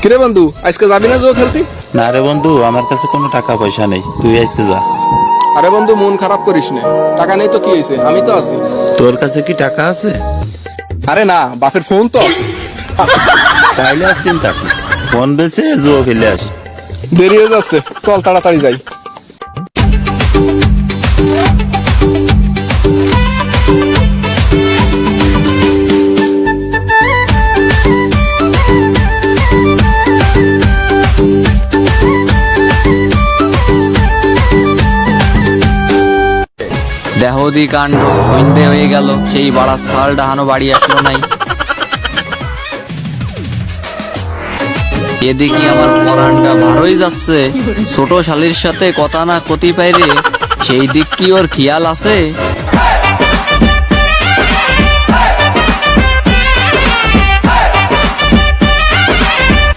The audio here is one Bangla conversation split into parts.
কিরে বন্ধু, আজকে যাবি না জুয়া খেলতে? না রে বন্ধু, আমার কাছে কোনো টাকা পয়সা নেই, তুই আজকে যা। আরে বন্ধু, মন খারাপ করিস না, টাকা নেই তো কি হয়েছে, আমি তো আছি। তোর কাছে কি টাকা আছে? আরে না, বাপের ফোন তো আছে। তাইলে আর চিন্তা কি, ফোন বেচে জুয়ো খেলে আসি। দেরি হয়ে যাচ্ছে, চল তাড়াতাড়ি যাই। দেহদি কাণ্ড, সন্ধে হয়ে গেল, সেই বাড়ার সাল ডাহানো বাড়ি আসলো নাই। এদিকে আমার পরানটা ভারই যাচ্ছে, ছোট শালির সাথে কথা না কতি পাইরে, সেই দিক কি ওর খেয়াল আছে?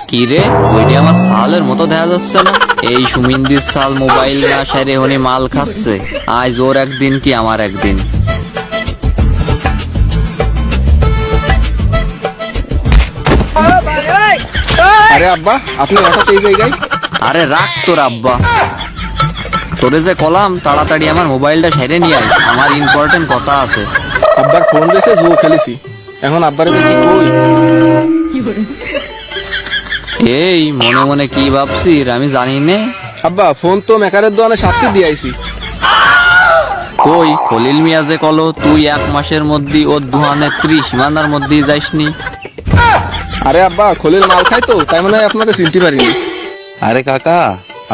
কি রে, ওইটা আমার সালের মতো দেখা যাচ্ছে না? এই সুমিন্দির সাল মোবাইল না সারে হনি মাল খাচ্ছে, আজ ওর একদিন কি আমার একদিন। আরে আব্বা, আপনি হঠাৎ এই জায়গায়? আরে রাখ তোর আব্বা, তোরে যে কলাম তাড়াতাড়ি আমার মোবাইলটা সেরে নিয়ে আয়, আমার ইম্পর্টেন্ট কথা আছে। আব্বার ফোন বেচে জুয়া খেলেছি, এখন আব্বারে যে কি কই? এই মনে মনে কি ভাবছিস আমি জানি নে। আব্বা, ফোন তো মেকারের দোকানে 7 দিয়ে আইছি। কই খলিল মিয়া যে কলো তুই 1 মাসের মধ্যে ওর দুহানে 30 মানার মধ্যেই যাইসনি। আরে আব্বা, খলিল মাল খাই তো, তাই মনে হয় আপনাকে চিনতে পারিনি। আরে কাকা,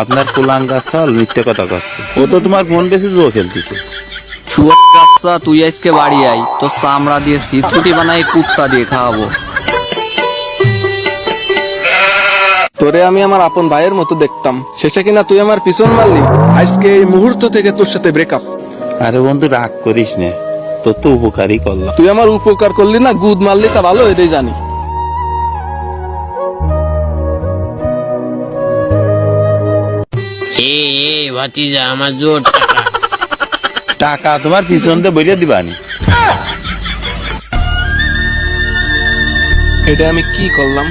আপনার কুলাঙ্গা সাল মিথ্যে কথা করছে, ও তো তোমার ফোন বেচে জুয়ো খেলতেছে। শুয়োর বাচ্চা, তুই আজকে বাড়ি আই, তোর চামড়া দিয়ে সিটুটি বানাই কুত্তা দিয়ে খাওয়াবো। তোরে আমি আমার আপন ভাইয়ের মতো দেখতাম, শেষে কিনা তুই আমার পিছন মারলি। আজকে এই মুহূর্ত থেকে তোর সাথে ব্রেকআপ। আরে বন্ধু, রাগ করিস নে, তোর তো উপকারই করলাম। তুই আমার উপকার করলি না, গুদ মারলি, তা ভালো এটাই জানি। ভাতিজা আমার জোর টাকা। টাকা তোমার পিছন দিয়ে বইরে দিবানি। এটা আমি কি করলাম?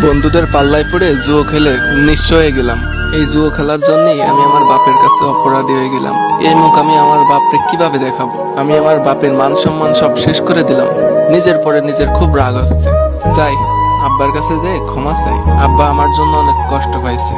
বন্ধুদের পাল্লায় পড়ে জুয়ো খেলে নিশ্চয় হয়ে গেলাম। এই জুয়ো খেলার জন্যই আমি আমার বাপের কাছে অপরাধী হয়ে গেলাম। এই মুখ আমি আমার বাপরে কিভাবে দেখাবো? আমি আমার বাপের মান সম্মান সব শেষ করে দিলাম। নিজের পরে নিজের খুব রাগ আসছে। যাই আব্বার কাছে যাই ক্ষমা চাই, আব্বা আমার জন্য অনেক কষ্ট পাইছে।